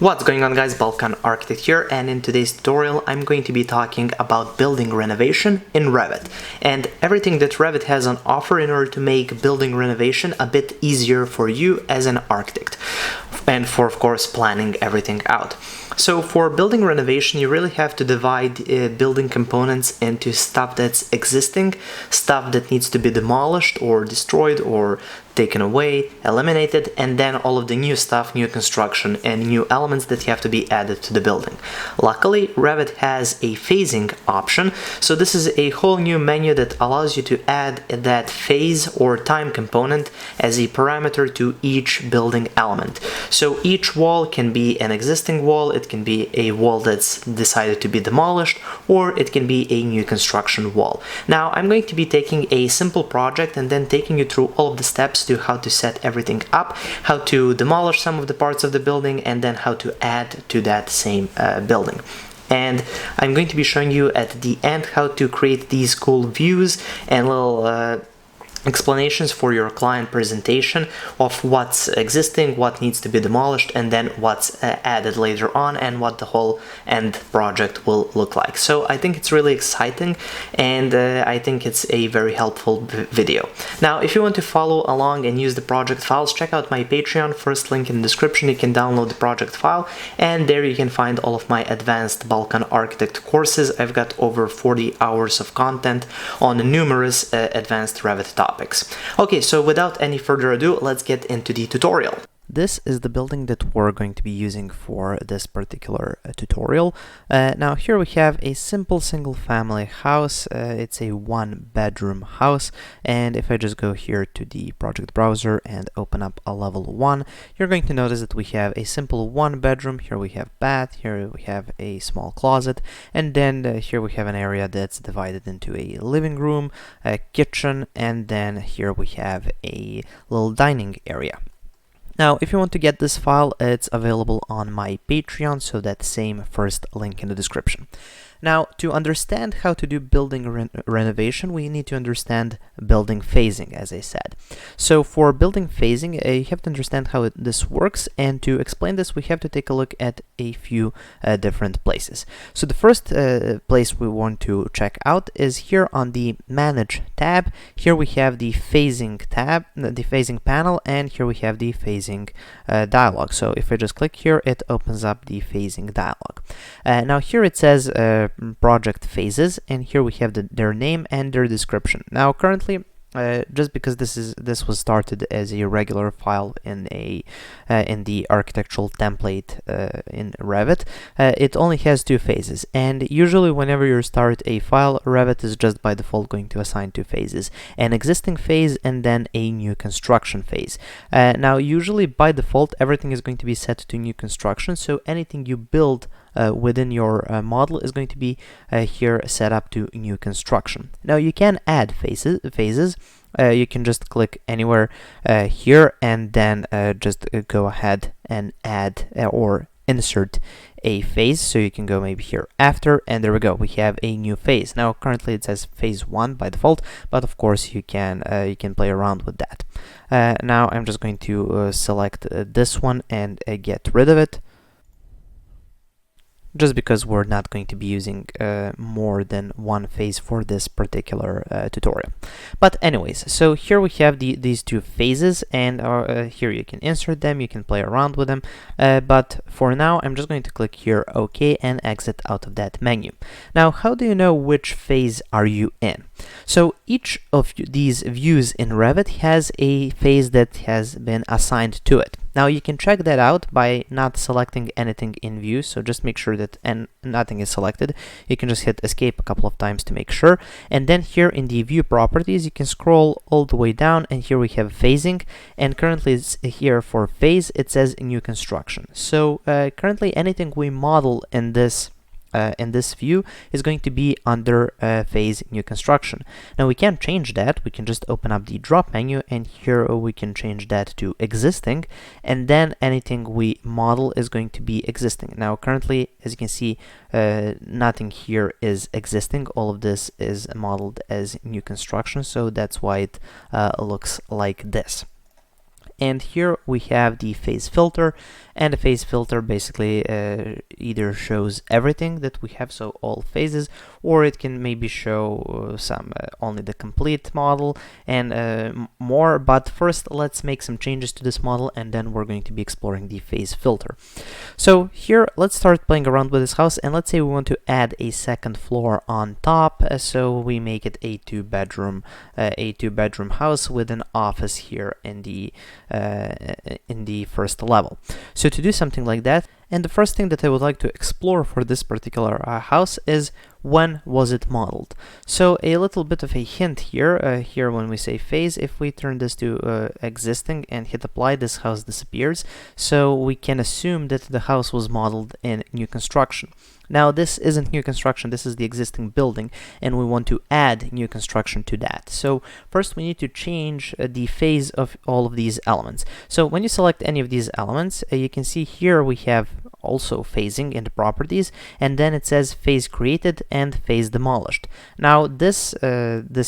What's going on, guys? Balkan Architect here, and in today's tutorial I'm going to be talking about building renovation in Revit and everything that Revit has on offer in order to make building renovation a bit easier for you as an architect and for, of course, planning everything out. So for building renovation, you really have to divide building components into stuff that's existing, stuff that needs to be demolished or destroyed or taken away, eliminated, and then all of the new stuff, new construction, and new elements that have to be added to the building. Luckily, Revit has a phasing option, so this is a whole new menu that allows you to add that phase or time component as a parameter to each building element. So each wall can be an existing wall, it can be a wall that's decided to be demolished, or it can be a new construction wall. Now, I'm going to be taking a simple project and then taking you through all of the steps to how to set everything up, how to demolish some of the parts of the building, and then how to add to that same building. And I'm going to be showing you at the end how to create these cool views and little explanations for your client presentation of what's existing, what needs to be demolished, and then what's added later on, and what the whole end project will look like. So I think it's really exciting, and I think it's a very helpful video. Now, if you want to follow along and use the project files, check out my Patreon, first link in the description. You can download the project file, and there you can find all of my advanced Balkan Architect courses. I've got over 40 hours of content on numerous advanced Revit topics. Okay, so without any further ado, let's get into the tutorial. This is the building that we're going to be using for this particular tutorial. Now here we have a simple single family house. It's a one-bedroom house, and if I just go here to the project browser and open up a level 1, you're going to notice that we have a simple one bedroom. Here we have bath, here we have a small closet, and then here we have an area that's divided into a living room, a kitchen, and then here we have a little dining area. Now, if you want to get this file, it's available on my Patreon, so that same first link in the description. Now, to understand how to do building renovation, we need to understand building phasing, as I said. So for building phasing, you have to understand how this works, and to explain this, we have to take a look at a few different places. So the first place we want to check out is here on the Manage tab. Here we have the Phasing tab, the Phasing panel, and here we have the Phasing dialog. So if I just click here, it opens up the Phasing dialog. Now here it says project phases, and here we have their name and their description. Now currently, just because this was started as a regular file in the architectural template in Revit, it only has two phases, and usually whenever you start a file, Revit is just by default going to assign two phases: an existing phase and then a new construction phase. Now usually by default everything is going to be set to new construction, so anything you build within your model is going to be here set up to new construction. Now you can add phases. You can just click anywhere here and then just go ahead and add or insert a phase. So you can go maybe here after, and there we go, we have a new phase. Now currently it says phase 1 by default, but of course you can play around with that. Now I'm just going to select this one and get rid of it, just because we're not going to be using more than one phase for this particular tutorial. But anyways, so here we have these two phases, and here you can insert them, you can play around with them, but for now I'm just going to click here OK and exit out of that menu. Now, how do you know which phase are you in? So each of these views in Revit has a phase that has been assigned to it. Now you can check that out by not selecting anything in view, so just make sure that nothing is selected. You can just hit escape a couple of times to make sure, and then here in the view properties you can scroll all the way down, and here we have phasing, and currently it's here for phase it says new construction. So currently anything we model in this view is going to be under phase new construction. Now we can change that. We can just open up the drop menu, and here we can change that to existing, and then anything we model is going to be existing. Now currently, as you can see, nothing here is existing. All of this is modeled as new construction, so that's why it looks like this. and here we have the phase filter, and the phase filter basically either shows everything that we have, so all phases, or it can maybe show some only the complete model and more. But first let's make some changes to this model, and then we're going to be exploring the phase filter. So here let's start playing around with this house, and let's say we want to add a second floor on top, so we make it a two bedroom house with an office here in the first level. So to do something like that, and the first thing that I would like to explore for this particular house is when was it modeled. So a little bit of a hint here, here when we say phase, if we turn this to existing and hit apply, this house disappears, so we can assume that the house was modeled in new construction. Now this isn't new construction, this is the existing building, and we want to add new construction to that. So first we need to change the phase of all of these elements. So when you select any of these elements, you can see here we have also phasing in the properties, and then it says phase created and phase demolished. Now this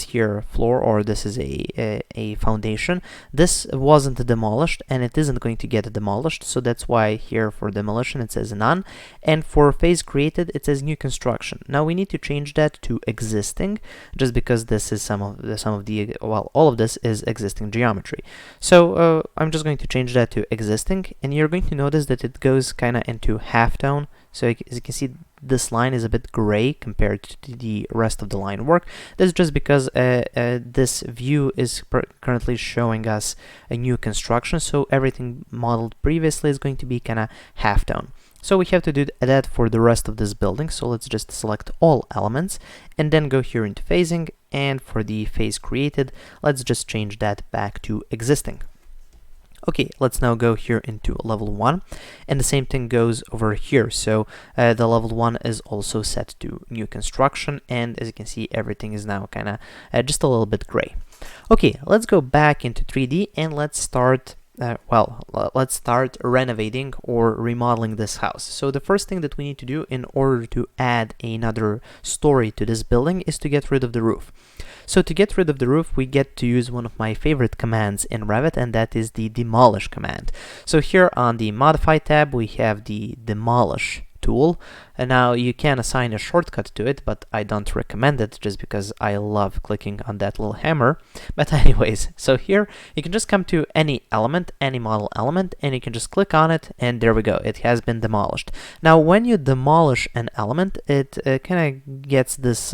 here floor, or this is a foundation, this wasn't demolished and it isn't going to get demolished, so that's why here for demolition it says none, and for phase created it says new construction. Now we need to change that to existing, just because this is all of this is existing geometry. So I'm just going to change that to existing, and you're going to notice that it goes kind of into halftone. So as you can see, this line is a bit gray compared to the rest of the line work. That's just because this view is currently showing us a new construction, so everything modeled previously is going to be kind of halftone. So we have to do that for the rest of this building, so let's just select all elements and then go here into phasing, and for the phase created, let's just change that back to existing. Okay, let's now go here into level 1, and the same thing goes over here. So the level 1 is also set to new construction, and as you can see, everything is now kind of just a little bit gray. Okay, let's go back into 3D and let's start let's start renovating or remodeling this house. So the first thing that we need to do in order to add another story to this building is to get rid of the roof. So to get rid of the roof, we get to use one of my favorite commands in Revit, and that is the demolish command. So here on the modify tab, we have the demolish tool, and now you can assign a shortcut to it, but I don't recommend it just because I love clicking on that little hammer. But anyways, so here you can just come to any element, any model element, and you can just click on it, and there we go, it has been demolished. Now when you demolish an element, it kind of gets this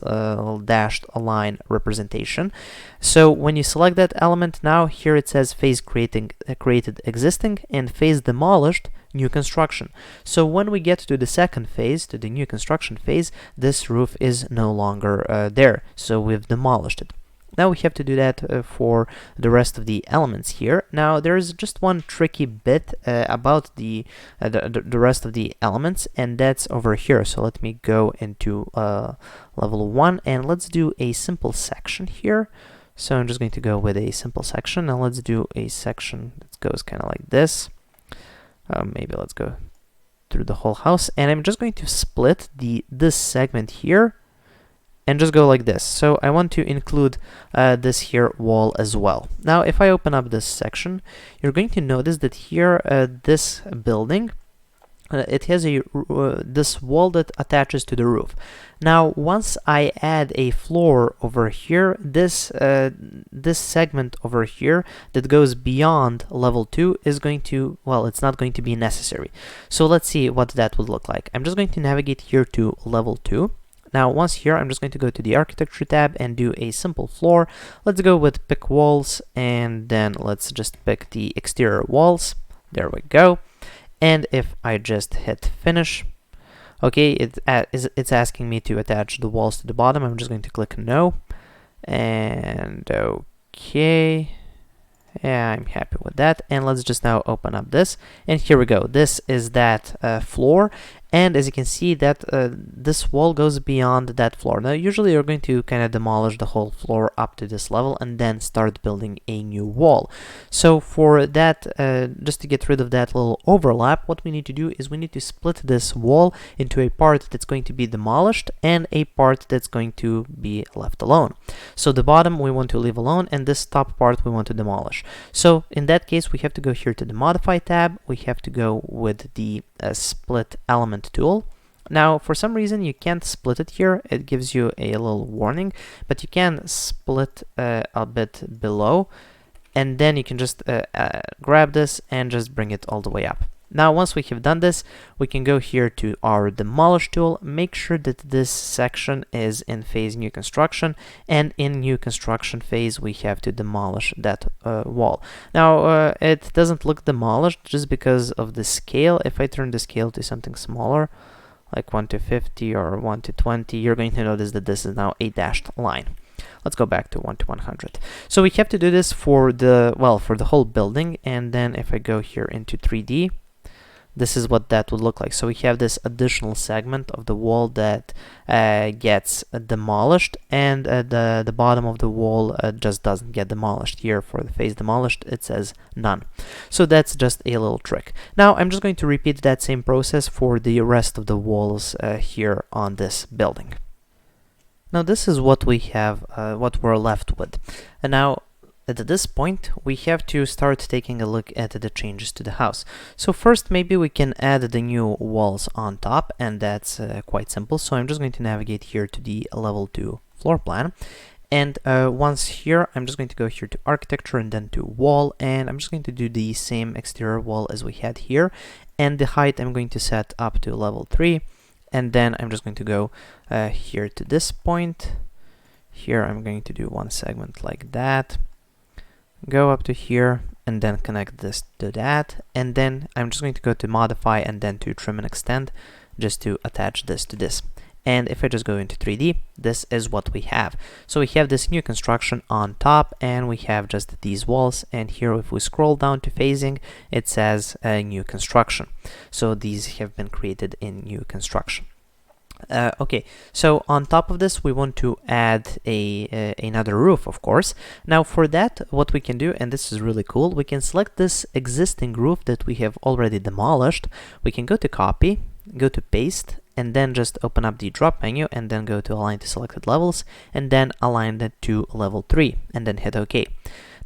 dashed line representation. So when you select that element, now here it says phase created existing and phase demolished new construction. So when we get to the second phase, to the new construction phase, this roof is no longer there, so we've demolished it. Now we have to do that for the rest of the elements here. Now there's just one tricky bit about the rest of the elements, and that's over here. So let me go into level 1 and let's do a simple section here. So I'm just going to go with a simple section, and let's do a section that goes kind of like this. Maybe let's go through the whole house, and I'm just going to split this segment here and just go like this. So I want to include this here wall as well. Now if I open up this section, you're going to notice that here this building, it has this wall that attaches to the roof. Now once I add a floor over here, this segment over here that goes beyond level 2 is going to, well, it's not going to be necessary. So let's see what that would look like. I'm just going to navigate here to level 2. Now once here, I'm just going to go to the architecture tab and do a simple floor. Let's go with pick walls, and then let's just pick the exterior walls. There we go. And if I just hit finish, okay, it's asking me to attach the walls to the bottom. I'm just going to click no, and okay, yeah, I'm happy with that. And let's just now open up this, and here we go. This is that floor, and as you can see that this wall goes beyond that floor. Now usually you're going to kind of demolish the whole floor up to this level and then start building a new wall. So for that, just to get rid of that little overlap, what we need to do is we need to split this wall into a part that's going to be demolished and a part that's going to be left alone. So the bottom we want to leave alone, and this top part we want to demolish. So in that case, we have to go here to the Modify tab. We have to go with the Split Element tool. Now, for some reason, you can't split it here. It gives you a little warning, but you can split a bit below, and then you can just grab this and just bring it all the way up. Now, once we have done this, we can go here to our Demolish tool, make sure that this section is in phase New Construction, and in New Construction phase, we have to demolish that wall. Now, it doesn't look demolished just because of the scale. If I turn the scale to something smaller, like 1 to 50 or 1 to 20, you're going to notice that this is now a dashed line. Let's go back to 1 to 100. So we have to do this for the, well, for the whole building, and then if I go here into 3D, this is what that would look like. So we have this additional segment of the wall that gets demolished, and the bottom of the wall just doesn't get demolished. Here for the face demolished, it says none. So that's just a little trick. Now I'm just going to repeat that same process for the rest of the walls here on this building. Now this is what we have, what we're left with. And now at this point, we have to start taking a look at the changes to the house. So first, maybe we can add the new walls on top, and that's quite simple. So I'm just going to navigate here to the level 2 floor plan. And once here, I'm just going to go here to Architecture and then to Wall, and I'm just going to do the same exterior wall as we had here. And the height I'm going to set up to level 3. And then I'm just going to go here to this point. Here I'm going to do one segment like that. Go up to here and then connect this to that, and then I'm just going to go to Modify and then to Trim and Extend just to attach this to this. And if I just go into 3D, this is what we have. So we have this new construction on top, and we have just these walls, and here if we scroll down to phasing, it says new construction. So these have been created in new construction. Okay, so on top of this, we want to add another roof, of course. Now for that, what we can do, and this is really cool, we can select this existing roof that we have already demolished. We can go to Copy, go to Paste, and then just open up the drop menu and then go to Align to Selected Levels, and then align that to level 3, and then hit OK.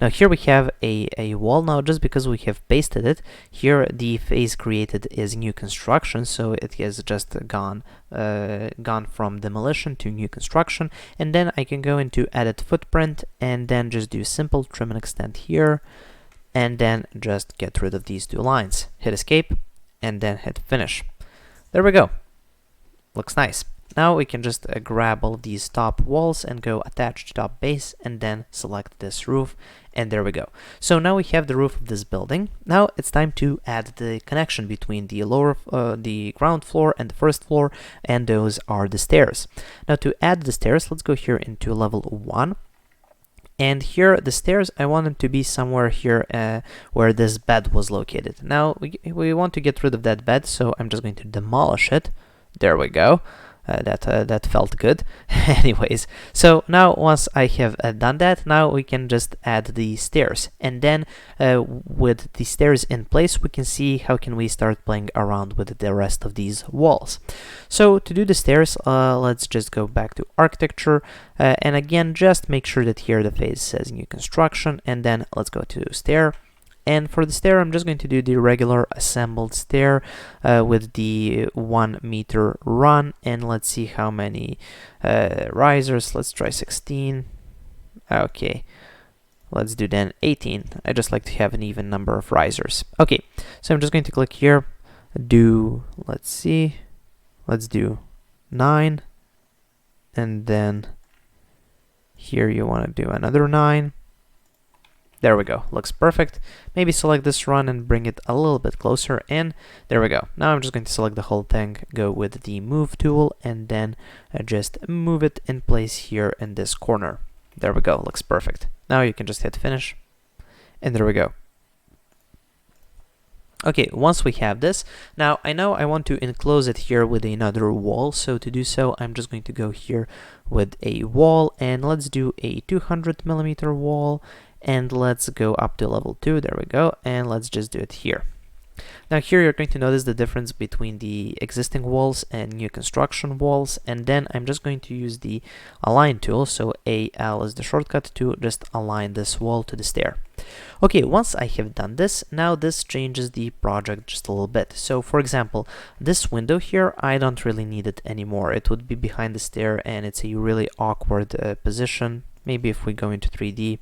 Now here we have a wall. Now just because we have pasted it, here the phase created is new construction, so it has just gone from demolition to new construction. And then I can go into Edit Footprint and then just do simple Trim and Extend here, and then just get rid of these two lines. Hit Escape and then hit Finish. There we go. Looks nice. Now we can just grab all of these top walls and go Attach to Top Base and then select this roof, and there we go. So now we have the roof of this building. Now it's time to add the connection between the the ground floor and the first floor, and those are the stairs. Now to add the stairs, let's go here into level 1. And here the stairs, I want them to be somewhere here where this bed was located. Now we want to get rid of that bed, so I'm just going to demolish it. There we go. That felt good. Anyways, so now once I have done that, now we can just add the stairs, and then with the stairs in place, we can see how can we start playing around with the rest of these walls. So to do the stairs, let's just go back to Architecture, and again just make sure that here the phase says new construction, and then let's go to Stair. And for the stair, I'm just going to do the regular assembled stair with the 1 meter run, and let's see how many risers. Let's try 16. Okay, let's do then 18. I just like to have an even number of risers. Okay, so I'm just going to click here, let's see, let's do 9, and then here you want to do another 9. There we go, looks perfect. Maybe select this run and bring it a little bit closer, and there we go. Now I'm just going to select the whole thing, go with the Move tool, and then just move it in place here in this corner. There we go, looks perfect. Now you can just hit Finish, and there we go. Okay, once we have this, now I know I want to enclose it here with another wall, so to do so, I'm just going to go here with a wall, and let's do a 200 millimeter wall, and let's go up to level 2, there we go, and let's just do it here. Now here you're going to notice the difference between the existing walls and new construction walls, and then I'm just going to use the align tool, so AL is the shortcut to just align this wall to the stair. Okay, once I have done this, now this changes the project just a little bit. So for example, this window here, I don't really need it anymore. It would be behind the stair and it's a really awkward position. Maybe if we go into 3D,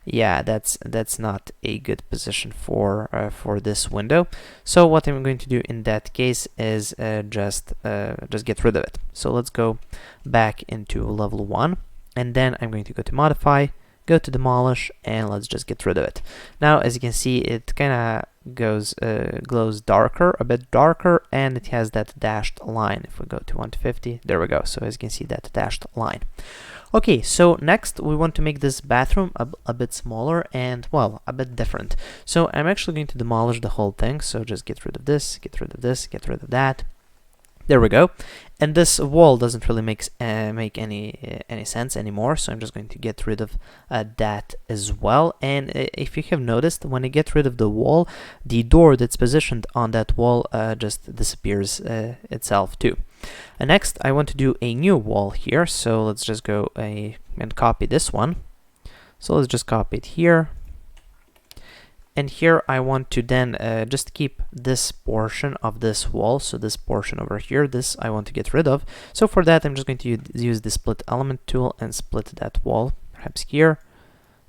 yeah, that's not a good position for this window. So what I'm going to do in that case is just get rid of it. So let's go back into level 1, and then I'm going to go to modify, go to demolish, and let's just get rid of it. Now as you can see, it kind of glows darker, a bit darker, and it has that dashed line. If we go to 150, there we go. So as you can see, that dashed line. Okay, so next we want to make this bathroom a bit smaller and, well, a bit different. So I'm actually going to demolish the whole thing. So just get rid of this, get rid of this, get rid of that. There we go. And this wall doesn't really make any sense anymore, so I'm just going to get rid of that as well. And if you have noticed, when I get rid of the wall, the door that's positioned on that wall just disappears itself too. And next, I want to do a new wall here, so let's just go and copy this one. So let's just copy it here. And here I want to then just keep this portion of this wall, so this portion over here, this I want to get rid of. So for that, I'm just going to use the split element tool and split that wall, perhaps here,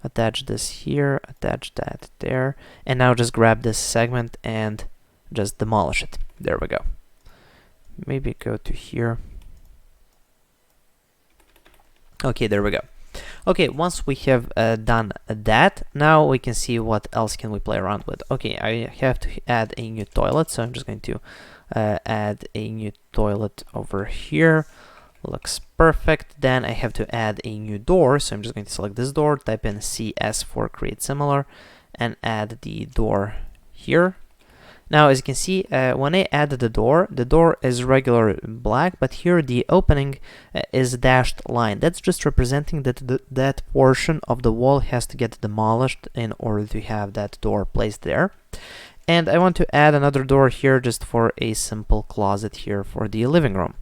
attach this here, attach that there, and now just grab this segment and just demolish it. There we go. Maybe go to here. Okay, there we go. Okay, once we have done that, now we can see what else can we play around with. Okay, I have to add a new toilet, so I'm just going to add a new toilet over here. Looks perfect. Then I have to add a new door, so I'm just going to select this door, type in CS for create similar, and add the door here. Now, as you can see, when I add the door is regular black, but here the opening is dashed line. That's just representing that that portion of the wall has to get demolished in order to have that door placed there. And I want to add another door here just for a simple closet here for the living room.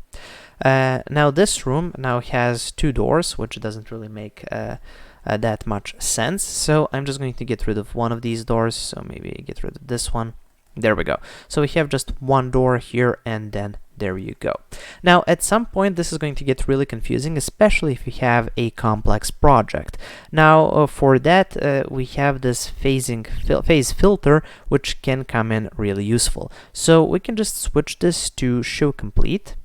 Now this room now has two doors, which doesn't really make that much sense. So I'm just going to get rid of one of these doors. So maybe get rid of this one. There we go. So we have just one door here, and then there you go. Now, at some point, this is going to get really confusing, especially if you have a complex project. Now, for that, we have this phase filter, which can come in really useful. So we can just switch this to show complete.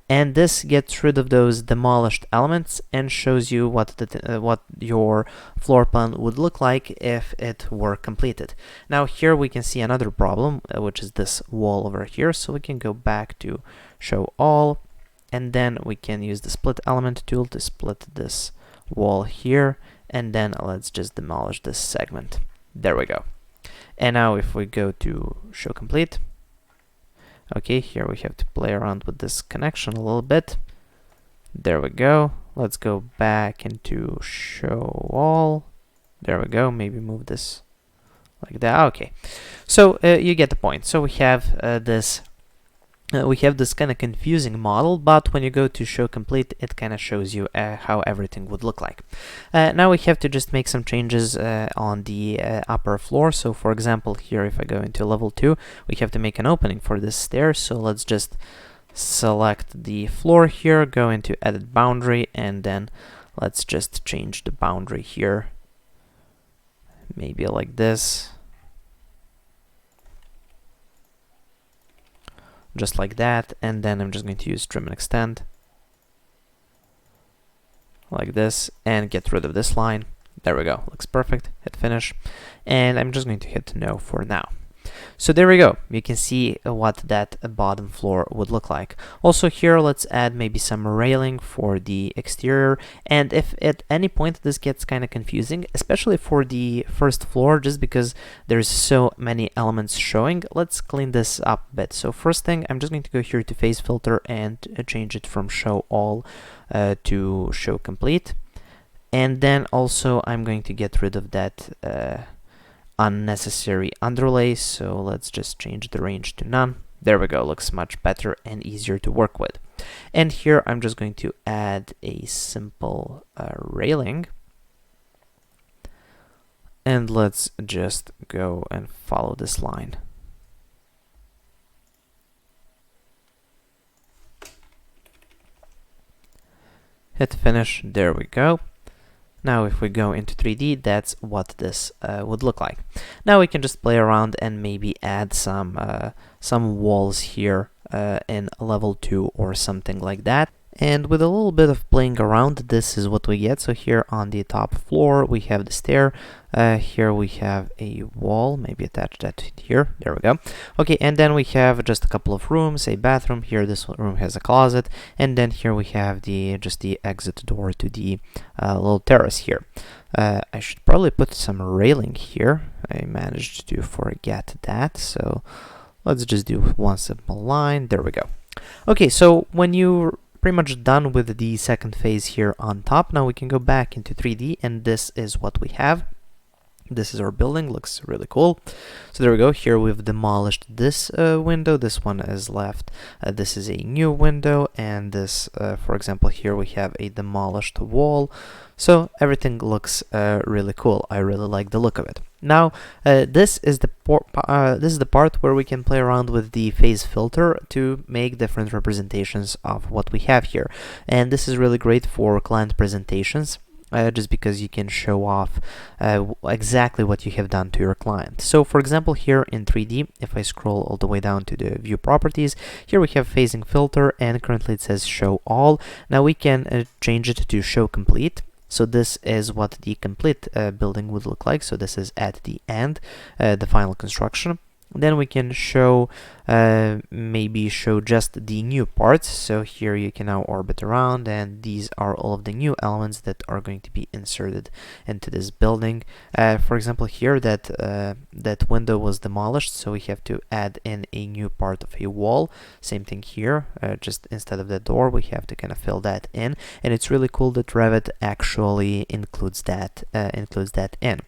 And this gets rid of those demolished elements and shows you what your floor plan would look like if it were completed. Now here we can see another problem, which is this wall over here. So we can go back to show all, and then we can use the split element tool to split this wall here, and then let's just demolish this segment. There we go. And now if we go to show complete, okay, here we have to play around with this connection a little bit. There we go. Let's go back into show all. There we go. Maybe move this like that. Okay. So you get the point. So we have this kind of confusing model, but when you go to show complete, it kind of shows you how everything would look like. Now we have to just make some changes on the upper floor. So for example, here if I go into level 2, we have to make an opening for this stair. So let's just select the floor here, go into edit boundary, and then let's just change the boundary here. Maybe like this. Just like that, and then I'm just going to use trim and extend like this and get rid of this line. There we go, looks perfect. Hit finish, and I'm just going to hit no for now. So there we go. You can see what that bottom floor would look like. Also here, let's add maybe some railing for the exterior. And if at any point this gets kind of confusing, especially for the first floor, just because there's so many elements showing, let's clean this up a bit. So first thing, I'm just going to go here to phase filter and change it from show all to show complete. And then also I'm going to get rid of that unnecessary underlay, so let's just change the range to none. There we go, looks much better and easier to work with. And here I'm just going to add a simple railing, and let's just go and follow this line. Hit finish, there we go. Now if we go into 3D, that's what this would look like. Now we can just play around and maybe add some walls here in level 2 or something like that. And with a little bit of playing around, this is what we get. So here on the top floor, we have the stair. Here we have a wall, maybe attach that here. There we go. Okay, and then we have just a couple of rooms, a bathroom. Here, this room has a closet. And then here we have just the exit door to the little terrace here. I should probably put some railing here. I managed to forget that. So let's just do one simple line. There we go. Okay, so when you're pretty much done with the second phase here on top, now we can go back into 3D, and this is what we have. This is our building, looks really cool. So there we go. Here we've demolished this window. This one is left. This is a new window, and this, for example, here we have a demolished wall. So everything looks really cool. I really like the look of it. Now this is the part where we can play around with the phase filter to make different representations of what we have here, and this is really great for client presentations. Just because you can show off exactly what you have done to your client. So for example, here in 3D, if I scroll all the way down to the view properties, here we have phasing filter, and currently it says show all. Now we can change it to show complete. So this is what the complete building would look like. So this is at the end, the final construction. Then we can show, maybe show just the new parts. So here you can now orbit around, and these are all of the new elements that are going to be inserted into this building. For example, here that window was demolished, so we have to add in a new part of a wall. Same thing here, just instead of the door, we have to kind of fill that in, and it's really cool that Revit actually includes that in.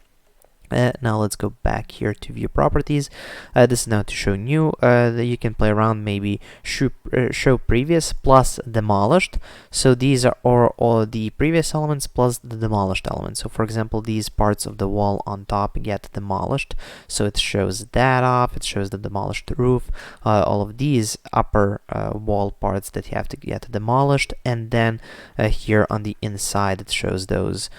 Now let's go back here to view properties. This is now to show new. That you can play around, maybe show previous plus demolished. So these are all the previous elements plus the demolished elements. So for example, these parts of the wall on top get demolished, so it shows that off. It shows the demolished roof, all of these upper wall parts that you have to get demolished, and then here on the inside it shows those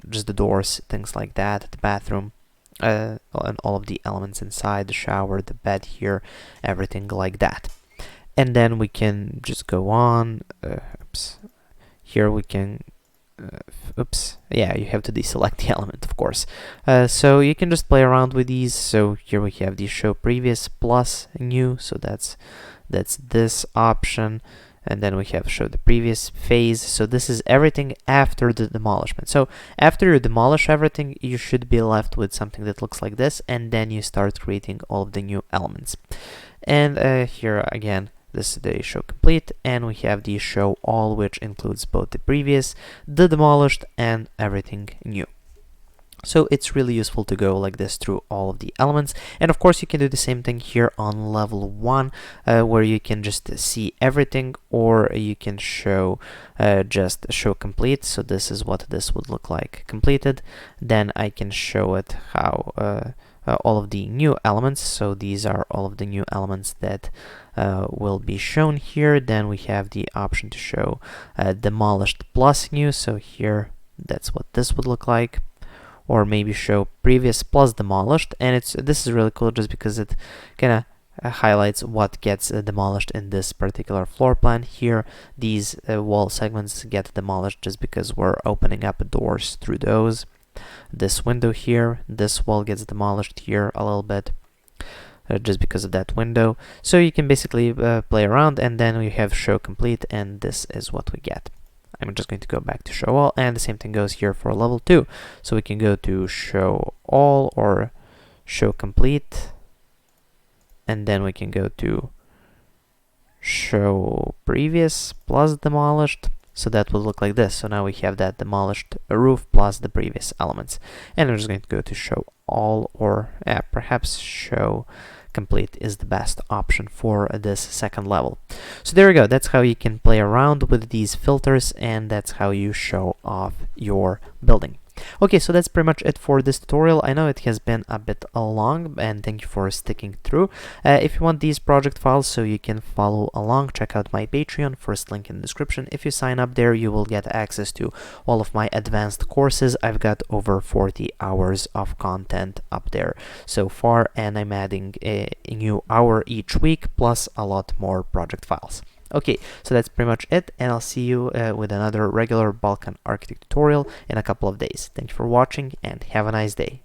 just the doors, things like that, the bathroom, and all of the elements inside, the shower, the bed here, everything like that. And then we can just go on. Here we can yeah, you have to deselect the element, of course. So you can just play around with these. So here we have the show previous plus new, so that's this option. And then we have show the previous phase. So this is everything after the demolishment. So after you demolish everything, you should be left with something that looks like this, and then you start creating all of the new elements. And here again, this is the show complete, and we have the show all, which includes both the previous, the demolished, and everything new. So it's really useful to go like this through all of the elements. And of course you can do the same thing here on level 1, where you can just see everything, or you can show just show complete. So this is what this would look like completed. Then I can show it how all of the new elements. So these are all of the new elements that will be shown here. Then we have the option to show demolished plus new. So here that's what this would look like. Or maybe show previous plus demolished, and this is really cool just because it kind of highlights what gets demolished in this particular floor plan. Here these wall segments get demolished just because we're opening up doors through those. this window here. This wall gets demolished here a little bit, just because of that window. So you can basically play around, and then we have show complete, and this is what we get. I'm just going to go back to show all, and the same thing goes here for level 2. So we can go to show all or show complete, and then we can go to show previous plus demolished. So that will look like this. So now we have that demolished roof plus the previous elements. And I'm just going to go to show all, or perhaps show complete is the best option for this second level. So there we go. That's how you can play around with these filters, and that's how you show off your building. Okay, so that's pretty much it for this tutorial. I know it has been a bit long, and thank you for sticking through. If you want these project files so you can follow along, check out my Patreon, first link in the description. If you sign up there, you will get access to all of my advanced courses. I've got over 40 hours of content up there so far, and I'm adding a new hour each week, plus a lot more project files. Okay, so that's pretty much it, and I'll see you with another regular Balkan Architect tutorial in a couple of days. Thank you for watching, and have a nice day.